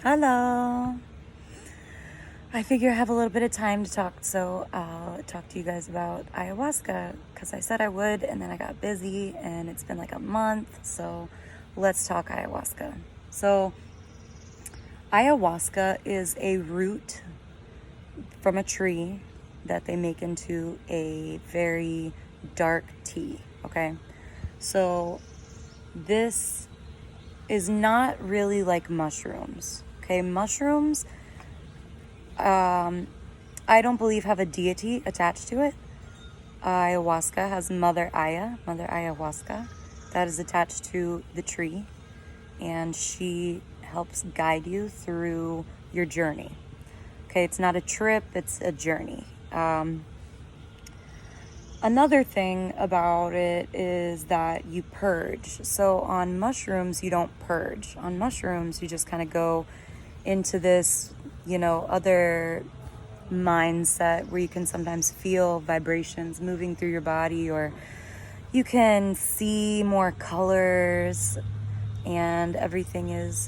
Hello. I figure I have a little bit of time to talk, so I'll talk to you guys about ayahuasca because I said I would, and then I got busy, and it's been like a month, so let's talk ayahuasca. So, ayahuasca is a root from a tree that they make into a very dark tea, okay? So, this is not really like mushrooms, okay? Mushrooms, I don't believe have a deity attached to it. Ayahuasca has Mother Ayahuasca, that is attached to the tree, and she helps guide you through your journey. Okay, it's not a trip, it's a journey. Another thing about it is that you purge. So on mushrooms, you don't purge. On mushrooms, you just kind of go into this, other mindset where you can sometimes feel vibrations moving through your body, or you can see more colors, and everything is,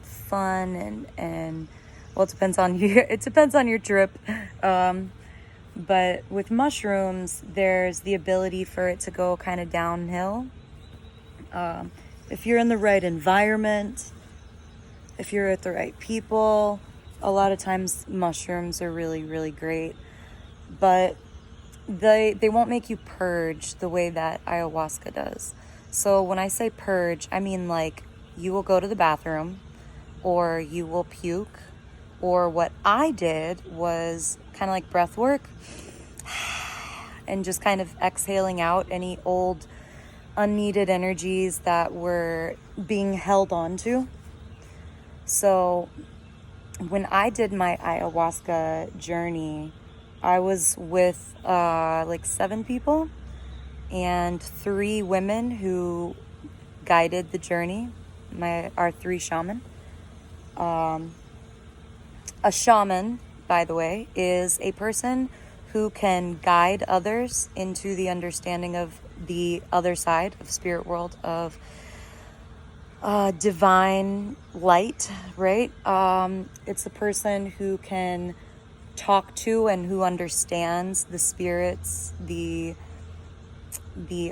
fun and well, it depends on your trip. But with mushrooms, there's the ability for it to go kind of downhill. If you're in the right environment, if you're with the right people, a lot of times mushrooms are really, really great. But they won't make you purge the way that ayahuasca does. So when I say purge, I mean like you will go to the bathroom, or you will puke, or what I did was kind of like breath work and just kind of exhaling out any old unneeded energies that were being held onto. So when I did my ayahuasca journey, I was with like 7 people and 3 women who guided the journey, our 3 shaman. A shaman, by the way, is a person who can guide others into the understanding of the other side of spirit world, of divine light, right? It's a person who can talk to and who understands the spirits, the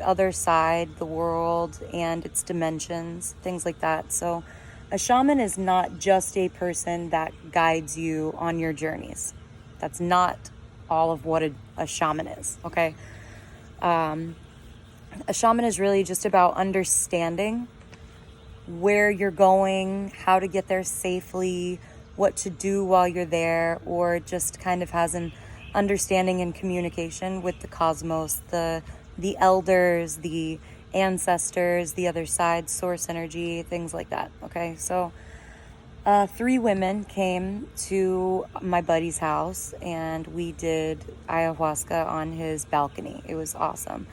other side, the world, and its dimensions, things like that. So a shaman is not just a person that guides you on your journeys. That's not all of what a shaman is, okay? A shaman is really just about understanding where you're going, how to get there safely, what to do while you're there, or just kind of has an understanding and communication with the cosmos, the elders, the ancestors, the other side, source energy, things like that. Okay, so 3 women came to my buddy's house, and we did ayahuasca on his balcony. It was awesome.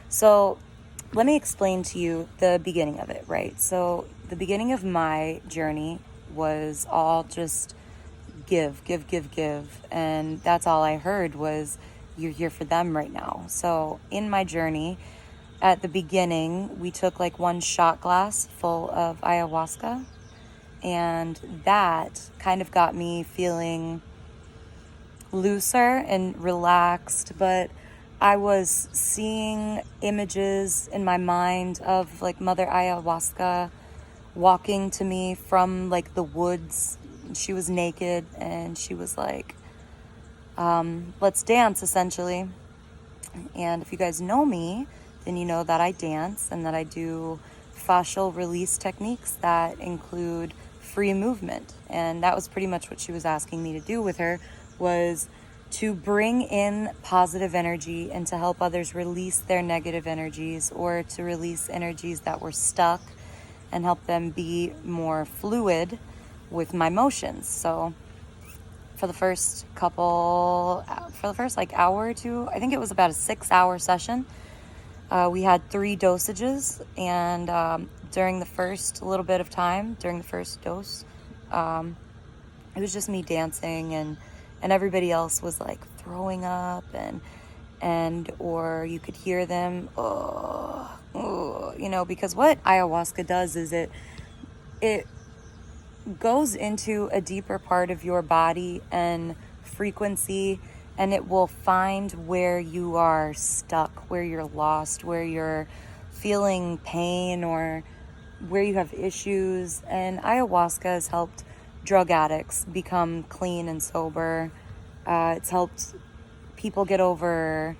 So let me explain to you the beginning of it, right? So the beginning of my journey was all just give. And that's all I heard was, you're here for them right now. So in my journey, at the beginning, we took like 1 shot glass full of ayahuasca, and that kind of got me feeling looser and relaxed, but I was seeing images in my mind of like Mother Ayahuasca walking to me from like the woods. She was naked, and she was like, let's dance, essentially. And if you guys know me, then you know that I dance and that I do fascial release techniques that include free movement. And that was pretty much what she was asking me to do with her, was to bring in positive energy and to help others release their negative energies, or to release energies that were stuck and help them be more fluid with my motions. So for the first like hour or 2, I think it was about a 6-hour session. We had 3 dosages, and during the first little bit of time, during the first dose, it was just me dancing, and everybody else was like throwing up, and or you could hear them, because what ayahuasca does is it goes into a deeper part of your body and frequency, and it will find where you are stuck, where you're lost, where you're feeling pain, or where you have issues. And ayahuasca has helped drug addicts become clean and sober. It's helped people get over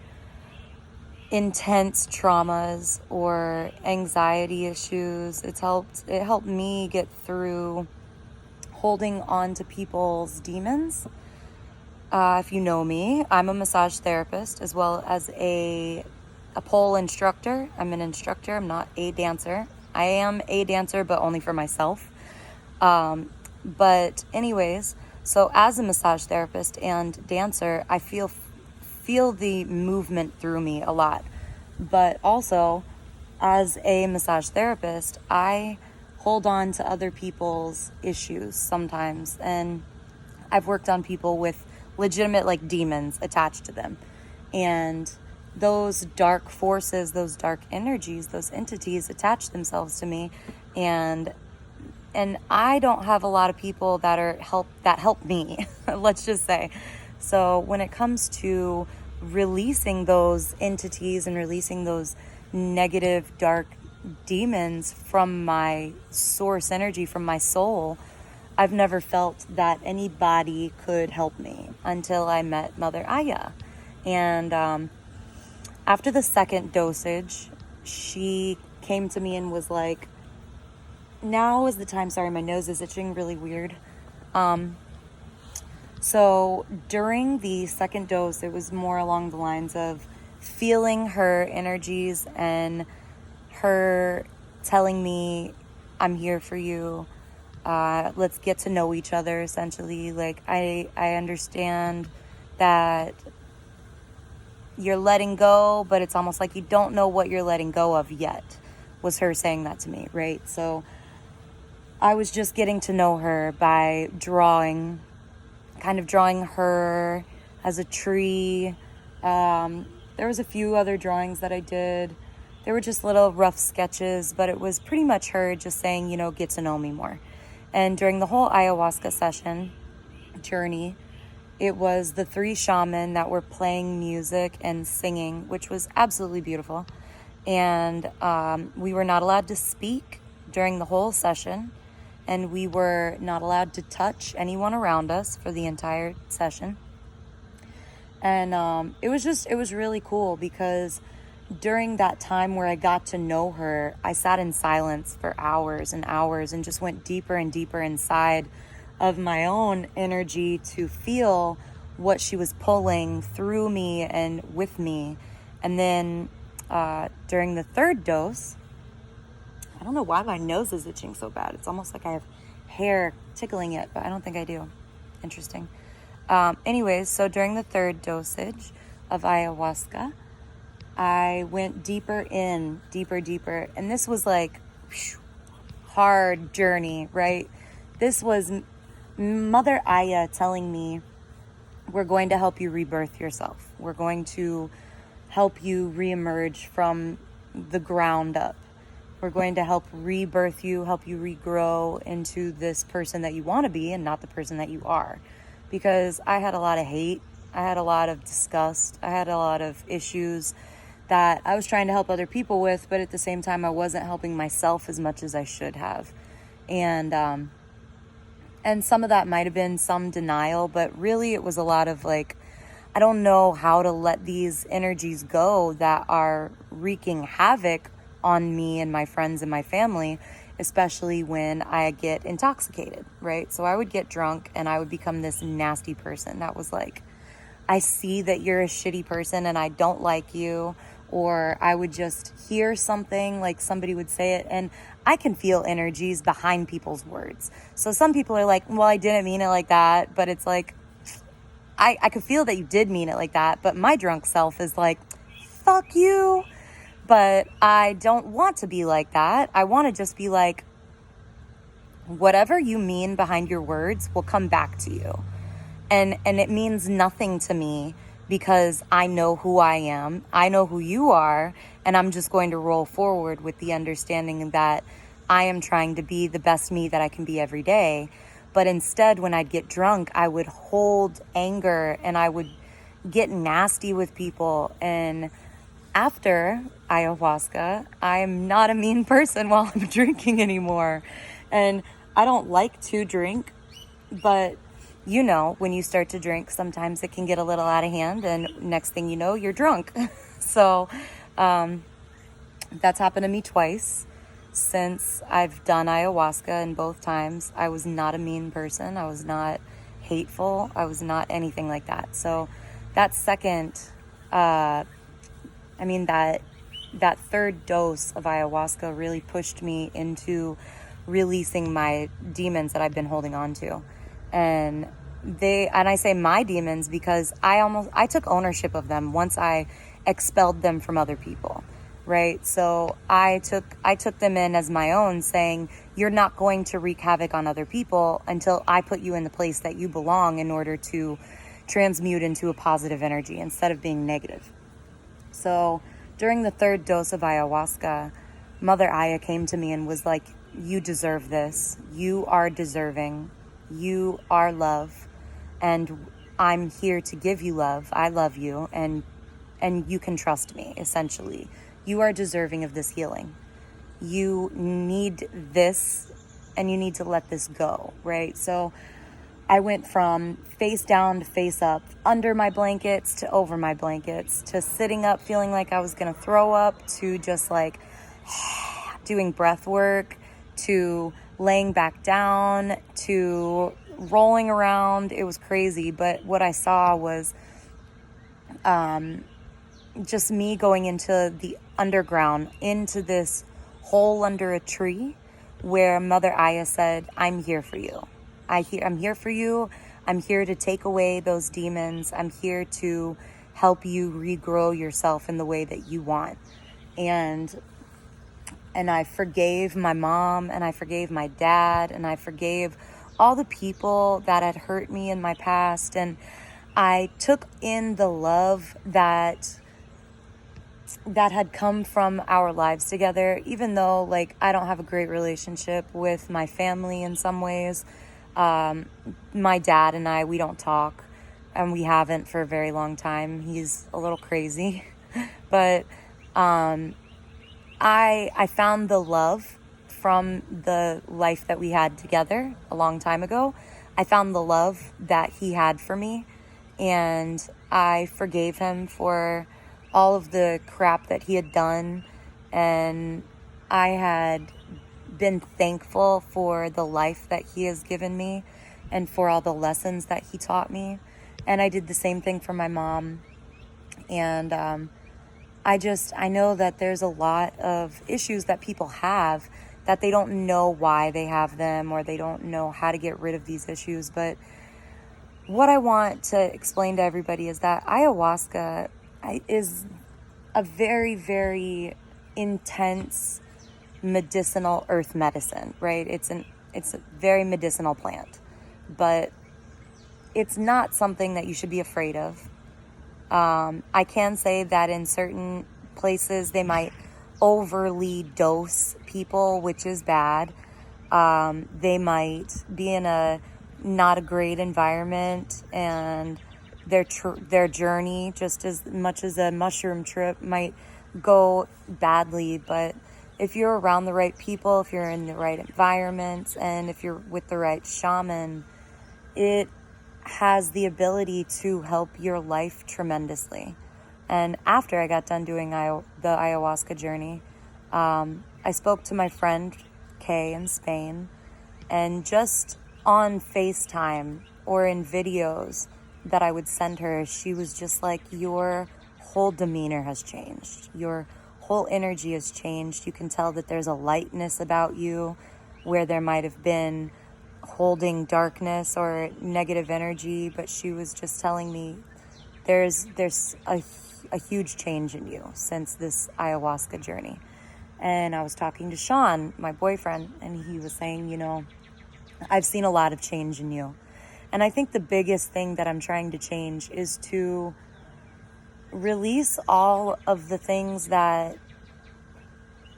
intense traumas or anxiety issues. It helped me get through holding on to people's demons. If you know me, I'm a massage therapist as well as a pole instructor. I'm an instructor. I'm not a dancer. I am a dancer, but only for myself. But anyways, so as a massage therapist and dancer, I feel the movement through me a lot. But also, as a massage therapist, I hold on to other people's issues sometimes. And I've worked on people with legitimate like demons attached to them. And those dark forces, those dark energies, those entities attach themselves to me. And I don't have a lot of people that help me, let's just say. So when it comes to releasing those entities and releasing those negative, dark demons from my source energy, from my soul, I've never felt that anybody could help me until I met Mother Aya. And after the second dosage, she came to me and was like, now is the time. Sorry, my nose is itching really weird. So during the second dose, it was more along the lines of feeling her energies and her telling me, I'm here for you. Let's get to know each other, essentially. Like, I understand that you're letting go, but it's almost like you don't know what you're letting go of yet, was her saying that to me, right? So I was just getting to know her by drawing her as a tree. There was a few other drawings that I did. They were just little rough sketches, but it was pretty much her just saying, get to know me more. And during the whole ayahuasca session journey, it was the 3 shaman that were playing music and singing, which was absolutely beautiful. And we were not allowed to speak during the whole session. And we were not allowed to touch anyone around us for the entire session. And it was really cool because during that time where I got to know her, I sat in silence for hours and hours and just went deeper and deeper inside of my own energy to feel what she was pulling through me and with me. And then during the third dose, I don't know why my nose is itching so bad. It's almost like I have hair tickling it, but I don't think I do. Interesting. Anyways, so during the third dosage of ayahuasca, I went deeper. And this was like hard journey, right? This was Mother Aya telling me, we're going to help you rebirth yourself. We're going to help you reemerge from the ground up. We're going to help rebirth you, help you regrow into this person that you want to be and not the person that you are. Because I had a lot of hate. I had a lot of disgust. I had a lot of issues that I was trying to help other people with, but at the same time, I wasn't helping myself as much as I should have. And some of that might have been some denial, but really it was a lot of like, I don't know how to let these energies go that are wreaking havoc on me and my friends and my family, especially when I get intoxicated, right? So I would get drunk and I would become this nasty person that was like, I see that you're a shitty person and I don't like you. Or I would just hear something, like somebody would say it, and I can feel energies behind people's words. So some people are like, well, I didn't mean it like that, but it's like, I could feel that you did mean it like that, but my drunk self is like, fuck you. But I don't want to be like that. I want to just be like, whatever you mean behind your words will come back to you. And it means nothing to me because I know who I am. I know who you are. And I'm just going to roll forward with the understanding that I am trying to be the best me that I can be every day. But instead, when I'd get drunk, I would hold anger and I would get nasty with people. And after ayahuasca, I'm not a mean person while I'm drinking anymore. And I don't like to drink, but you know, when you start to drink, sometimes it can get a little out of hand, and next thing you know, you're drunk. So that's happened to me twice since I've done ayahuasca, and both times I was not a mean person. I was not hateful. I was not anything like that. So that second, that third dose of ayahuasca really pushed me into releasing my demons that I've been holding on to. And I say my demons because I took ownership of them once I expelled them from other people, right? So I took them in as my own, saying, you're not going to wreak havoc on other people until I put you in the place that you belong in order to transmute into a positive energy instead of being negative. So during the third dose of ayahuasca, Mother Aya came to me and was like, you deserve this. You are deserving. You are love. And I'm here to give you love. I love you. And you can trust me, essentially. You are deserving of this healing. You need this and you need to let this go, right? So I went from face down to face up, under my blankets to over my blankets, to sitting up feeling like I was going to throw up, to just like doing breath work, to laying back down, to rolling around. It was crazy. But what I saw was just me going into the underground, into this hole under a tree where Mother Aya said, I'm here for you. I'm here for you. I'm here to take away those demons. I'm here to help you regrow yourself in the way that you want. And I forgave my mom, and I forgave my dad, and I forgave all the people that had hurt me in my past. And I took in the love that had come from our lives together, even though like I don't have a great relationship with my family in some ways. My dad and I, we don't talk, and we haven't for a very long time. He's a little crazy, but I found the love from the life that we had together a long time ago. I found the love that he had for me, and I forgave him for all of the crap that he had done. And I had been thankful for the life that he has given me and for all the lessons that he taught me. And I did the same thing for my mom. And I know that there's a lot of issues that people have that they don't know why they have them, or they don't know how to get rid of these issues. But what I want to explain to everybody is that ayahuasca is a very, very intense medicinal earth medicine, right? It's a very medicinal plant, but it's not something that you should be afraid of. I can say that in certain places they might overly dose people, which is bad. They might be in not a great environment, and their journey, just as much as a mushroom trip, might go badly. But if you're around the right people, if you're in the right environments, and if you're with the right shaman, it has the ability to help your life tremendously. And after I got done doing the ayahuasca journey, I spoke to my friend Kay in Spain, and just on FaceTime or in videos that I would send her, she was just like, your whole demeanor has changed. Your whole energy has changed. You can tell that there's a lightness about you where there might have been holding darkness or negative energy. But she was just telling me there's a huge change in you since this ayahuasca journey. And I was talking to Sean, my boyfriend, and he was saying, I've seen a lot of change in you. And I think the biggest thing that I'm trying to change is to release all of the things that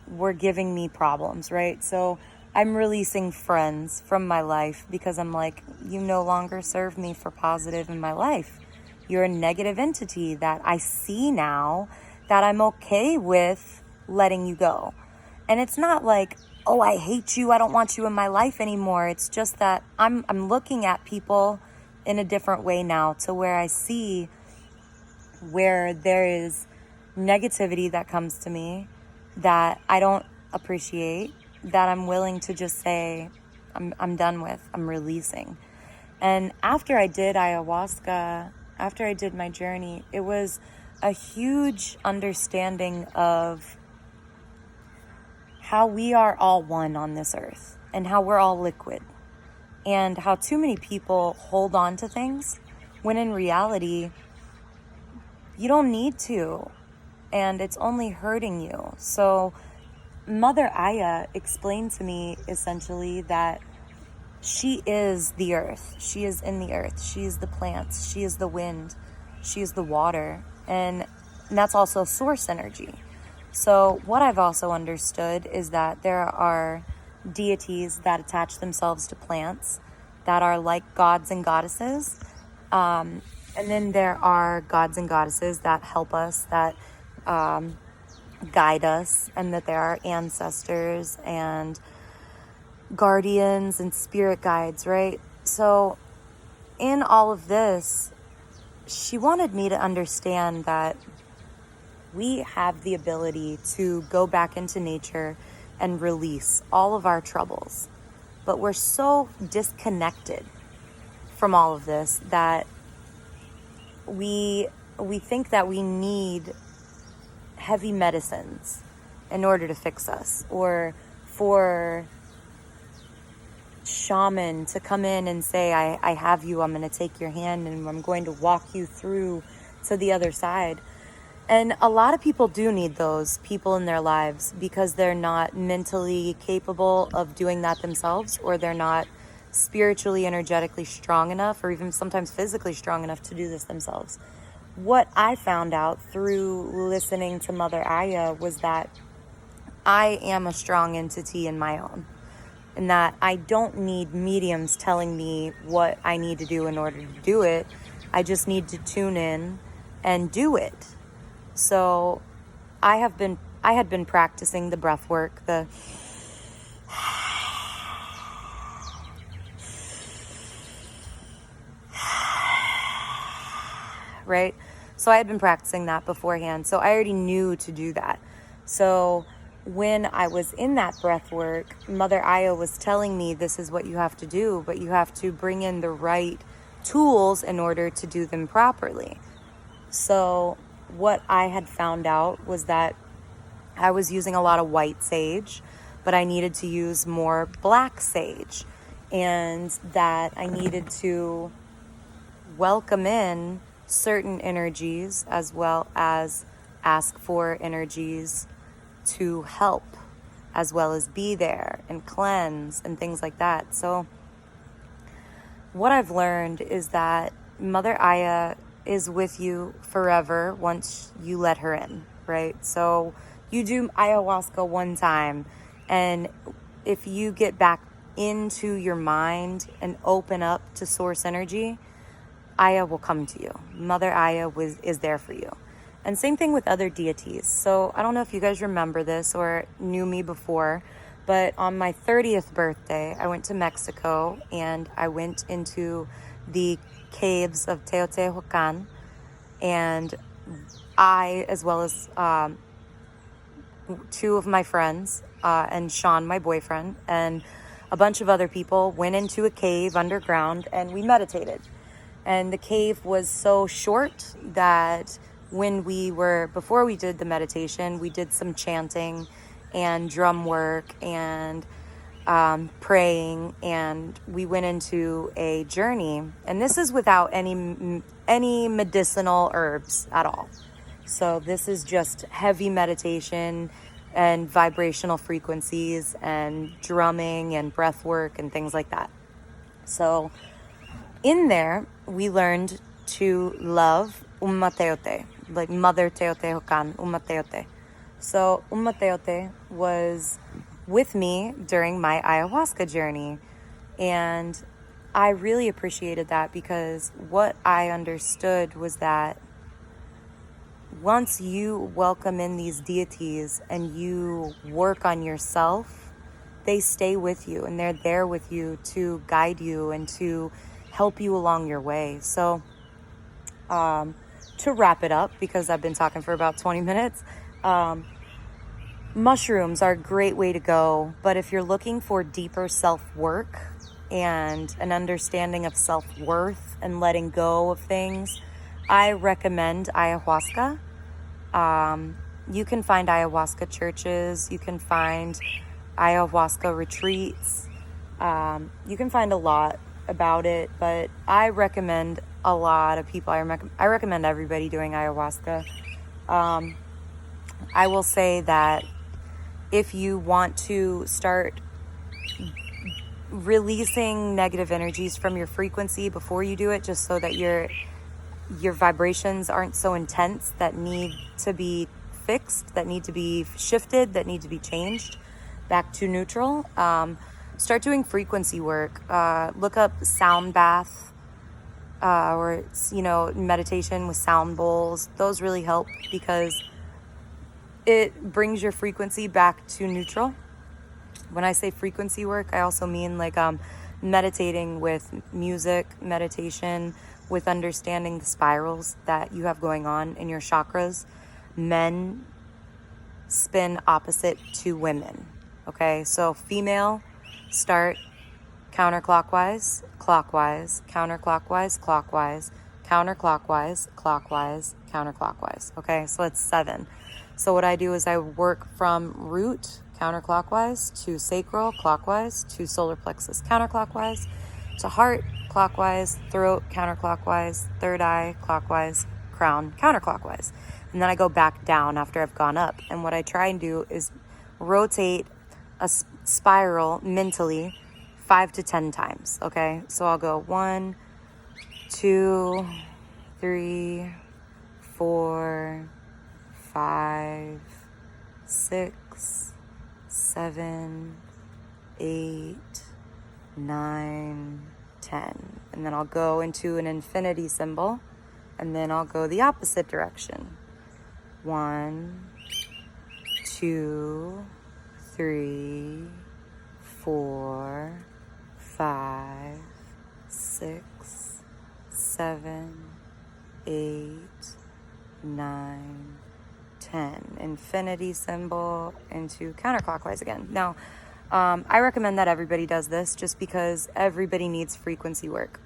were giving me problems, right? So I'm releasing friends from my life because I'm like, you no longer serve me for positive in my life. You're a negative entity that I see now that I'm okay with letting you go. And it's not like, oh, I hate you, I don't want you in my life anymore. It's just that I'm looking at people in a different way now, to where I see where there is negativity that comes to me that I don't appreciate, that I'm willing to just say, I'm done with, I'm releasing. And after I did ayahuasca, after I did my journey, it was a huge understanding of how we are all one on this earth, and how we're all liquid, and how too many people hold on to things when in reality, you don't need to, and it's only hurting you. So Mother Aya explained to me essentially that she is the earth. She is in the earth. She is the plants. She is the wind. She is the water. And that's also source energy. So what I've also understood is that there are deities that attach themselves to plants that are like gods and goddesses. And then there are gods and goddesses that help us, that guide us, and that there are ancestors and guardians and spirit guides, right? So in all of this, she wanted me to understand that we have the ability to go back into nature and release all of our troubles. But we're so disconnected from all of this that we think that we need heavy medicines in order to fix us, or for shaman to come in and say, I have you, I'm going to take your hand and I'm going to walk you through to the other side. And a lot of people do need those people in their lives because they're not mentally capable of doing that themselves, or they're not spiritually, energetically strong enough, or even sometimes physically strong enough to do this themselves. What I found out through listening to Mother Aya was that I am a strong entity in my own, and that I don't need mediums telling me what I need to do in order to do it. I just need to tune in and do it. So I had been practicing the breath work, right? So I had been practicing that beforehand. So I already knew to do that. So when I was in that breath work, Mother Aya was telling me, this is what you have to do, but you have to bring in the right tools in order to do them properly. So what I had found out was that I was using a lot of white sage, but I needed to use more black sage, and that I needed to welcome in certain energies as well as ask for energies to help, as well as be there and cleanse and things like that. So what I've learned is that Mother Aya is with you forever once you let her in, right? So you do ayahuasca one time, and if you get back into your mind and open up to source energy, Aya will come to you. Mother Aya is there for you. And same thing with other deities. So I don't know if you guys remember this or knew me before, but on my 30th birthday, I went to Mexico and I went into the caves of Teotihuacan, and I, as well as two of my friends, and Sean, my boyfriend, and a bunch of other people went into a cave underground and we meditated. And the cave was so short that before we did the meditation, we did some chanting and drum work and praying, and we went into a journey. And this is without any medicinal herbs at all. So this is just heavy meditation and vibrational frequencies and drumming and breath work and things like that. So in there, we learned to love Umateote, like Mother Teotihuacan, Umateote. So Umateote was with me during my ayahuasca journey. And I really appreciated that, because what I understood was that once you welcome in these deities and you work on yourself, they stay with you and they're there with you to guide you and to help you along your way. So to wrap it up, because I've been talking for about 20 minutes, mushrooms are a great way to go. But if you're looking for deeper self-work and an understanding of self-worth and letting go of things, I recommend ayahuasca. You can find ayahuasca churches. You can find ayahuasca retreats. You can find a lot about it, but I recommend a lot of people. I recommend everybody doing ayahuasca. I will say that if you want to start releasing negative energies from your frequency before you do it, just so that your vibrations aren't so intense, that need to be fixed, that need to be shifted, that need to be changed back to neutral, start doing frequency work. Look up sound bath, or meditation with sound bowls. Those really help, because it brings your frequency back to neutral. When I say frequency work, I also mean like meditating with music, meditation with understanding the spirals that you have going on in your chakras. Men spin opposite to women. Okay, so female, start counterclockwise, clockwise, counterclockwise, clockwise, counterclockwise, clockwise, counterclockwise. Okay, so it's 7. So what I do is I work from root, counterclockwise, to sacral, clockwise, to solar plexus, counterclockwise, to heart, clockwise, throat, counterclockwise, third eye, clockwise, crown, counterclockwise. And then I go back down after I've gone up. And what I try and do is rotate a spiral mentally 5 to 10 times. Okay, so I'll go 1, 2, 3, 4, 5, 6, 7, 8, 9, 10. And then I'll go into an infinity symbol, and then I'll go the opposite direction. 1, 2, 3, 4, 5, 6, 7, 8, 9, 10. Infinity symbol into counterclockwise again. Now, I recommend that everybody does this, just because everybody needs frequency work.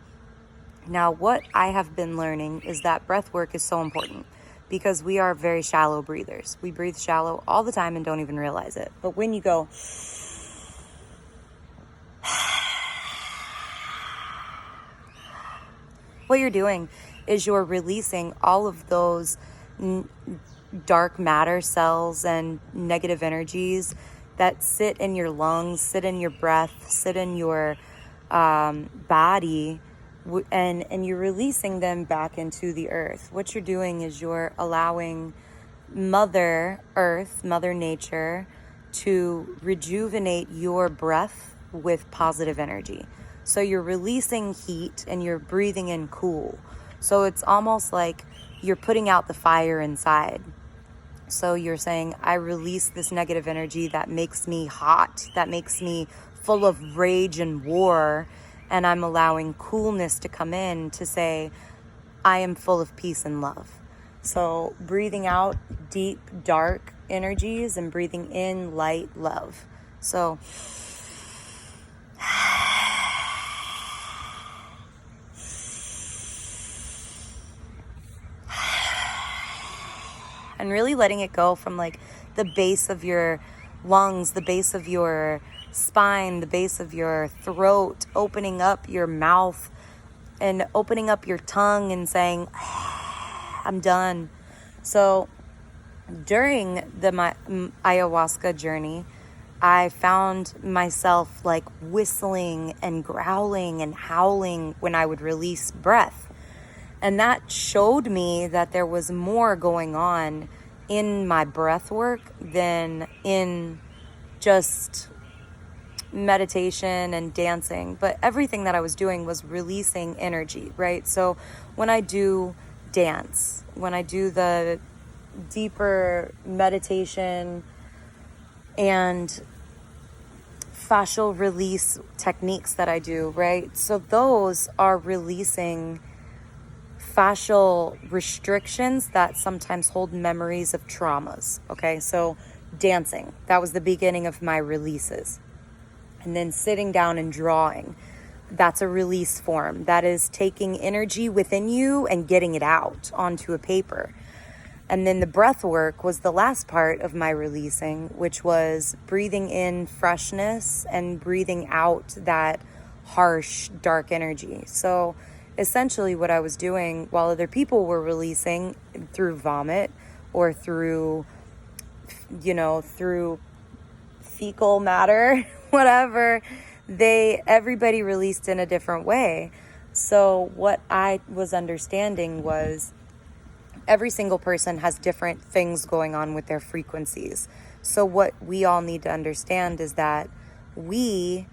Now, what I have been learning is that breath work is so important, because we are very shallow breathers. We breathe shallow all the time and don't even realize it. But when you go, what you're doing is you're releasing all of those dark matter cells and negative energies that sit in your lungs, sit in your breath, sit in your body, and you're releasing them back into the earth. What you're doing is you're allowing Mother Earth, Mother Nature, to rejuvenate your breath with positive energy. So you're releasing heat and you're breathing in cool. So it's almost like you're putting out the fire inside. So you're saying, I release this negative energy that makes me hot, that makes me full of rage and war, and I'm allowing coolness to come in to say, I am full of peace and love. So breathing out deep, dark energies and breathing in light love. So and really letting it go from like the base of your lungs, the base of your spine, the base of your throat, opening up your mouth and opening up your tongue and saying, I'm done. So during the ayahuasca journey, I found myself like whistling and growling and howling when I would release breath. And that showed me that there was more going on in my breath work than in just meditation and dancing. But everything that I was doing was releasing energy, right? So when I do dance, when I do the deeper meditation and fascial release techniques that I do, right? So those are releasing fascial restrictions that sometimes hold memories of traumas. Okay, so dancing, that was the beginning of my releases. And then sitting down and drawing, that's a release form. That is taking energy within you and getting it out onto a paper. And then the breath work was the last part of my releasing, which was breathing in freshness and breathing out that harsh, dark energy. So essentially what I was doing while other people were releasing through vomit or through fecal matter, whatever, everybody released in a different way. So what I was understanding was every single person has different things going on with their frequencies. So what we all need to understand is that we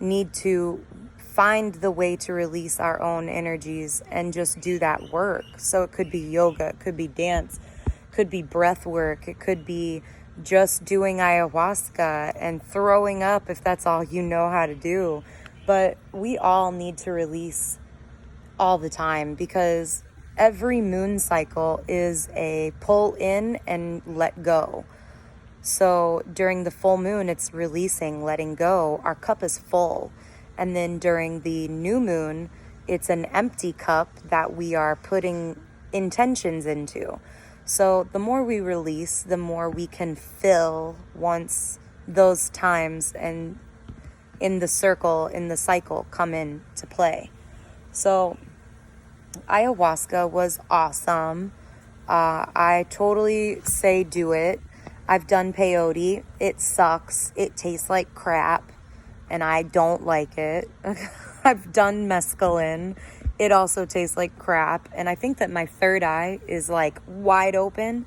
need to find the way to release our own energies and just do that work. So it could be yoga, it could be dance, could be breath work, it could be just doing ayahuasca and throwing up if that's all you know how to do. But we all need to release all the time, because every moon cycle is a pull in and let go. So during the full moon, it's releasing, letting go. Our cup is full. And then during the new moon, it's an empty cup that we are putting intentions into. So the more we release, the more we can fill once those times and in the cycle come in to play. So ayahuasca was awesome. I totally say do it. I've done peyote. It sucks. It tastes like crap, and I don't like it. I've done mescaline. It also tastes like crap, and I think that my third eye is like wide open.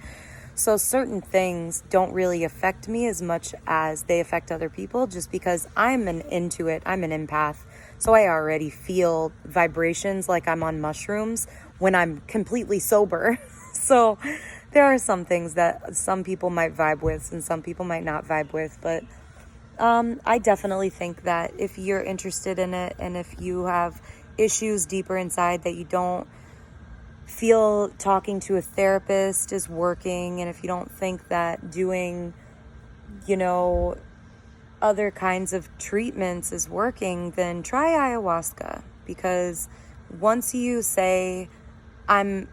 So certain things don't really affect me as much as they affect other people, just because I'm an intuit. I'm an empath. So I already feel vibrations like I'm on mushrooms when I'm completely sober. So there are some things that some people might vibe with and some people might not vibe with. But I definitely think that if you're interested in it, and if you have issues deeper inside that you don't feel talking to a therapist is working, and if you don't think that doing, other kinds of treatments is working, then try ayahuasca. Because once you say, I'm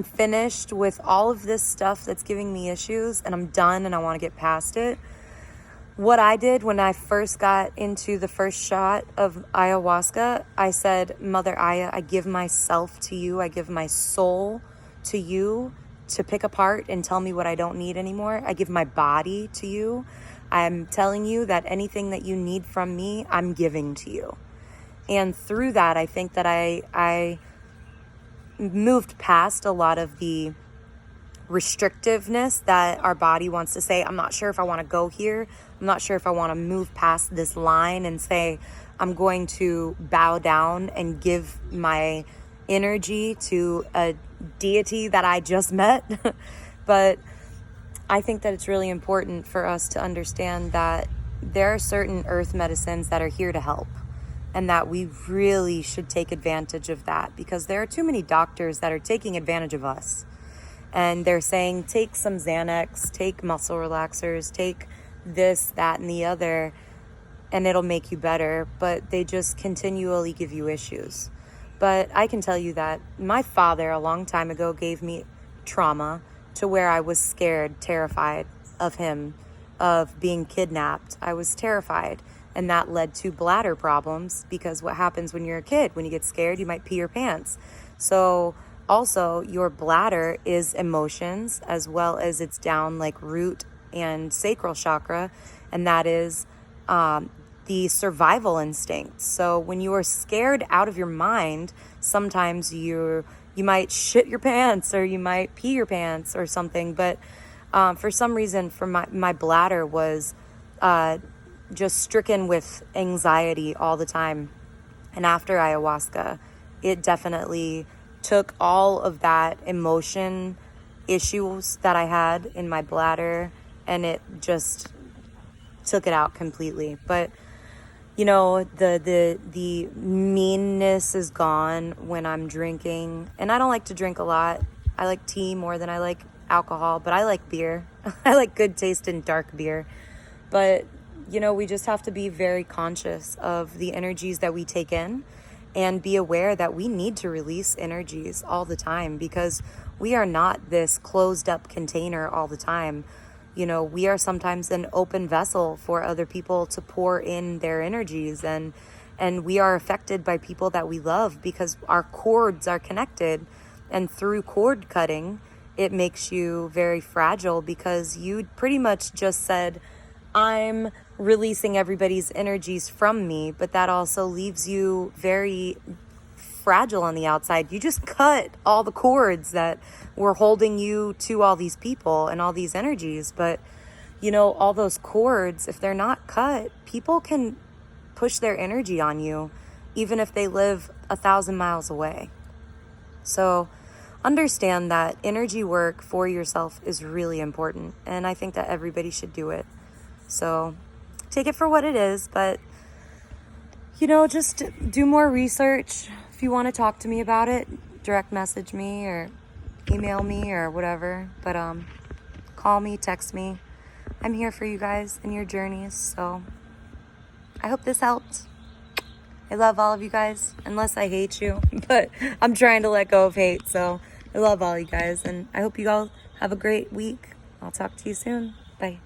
finished with all of this stuff that's giving me issues, and I'm done and I want to get past it. What I did when I first got into the first shot of ayahuasca, I said, Mother Aya, I give myself to you. I give my soul to you to pick apart and tell me what I don't need anymore. I give my body to you. I'm telling you that anything that you need from me, I'm giving to you. And through that, I think that I moved past a lot of the restrictiveness that our body wants to say, I'm not sure if I want to go here. I'm not sure if I want to move past this line and say, I'm going to bow down and give my energy to a deity that I just met. But I think that it's really important for us to understand that there are certain earth medicines that are here to help, and that we really should take advantage of that, because there are too many doctors that are taking advantage of us. And they're saying, take some Xanax, take muscle relaxers, take this, that, and the other, and it'll make you better. But they just continually give you issues. But I can tell you that my father a long time ago gave me trauma to where I was scared, terrified of him, of being kidnapped. I was terrified. And that led to bladder problems, because what happens when you're a kid, when you get scared, you might pee your pants. So also, your bladder is emotions, as well as it's down like root and sacral chakra, and that is the survival instinct. So when you are scared out of your mind, sometimes you you might shit your pants or you might pee your pants or something. But for some reason, for my bladder was just stricken with anxiety all the time. And after ayahuasca, it definitely took all of that emotion issues that I had in my bladder, and it just took it out completely. But you know, the meanness is gone when I'm drinking. And I don't like to drink a lot. I like tea more than I like alcohol, but I like beer. I like good tasting dark beer. But, you know, we just have to be very conscious of the energies that we take in and be aware that we need to release energies all the time, because we are not this closed up container all the time. You know, we are sometimes an open vessel for other people to pour in their energies, and we are affected by people that we love because our cords are connected. And through cord cutting, it makes you very fragile, because you pretty much just said, I'm releasing everybody's energies from me, but that also leaves you very fragile on the outside. You just cut all the cords that were holding you to all these people and all these energies. But, you know, all those cords, if they're not cut, people can push their energy on you, even if they live 1,000 miles away. So understand that energy work for yourself is really important. And I think that everybody should do it. So take it for what it is, but, you know, just do more research. If you want to talk to me about it, direct message me or email me or whatever. But call me, text me. I'm here for you guys and your journeys. So I hope this helped. I love all of you guys, unless I hate you. But I'm trying to let go of hate. So I love all you guys. And I hope you all have a great week. I'll talk to you soon. Bye.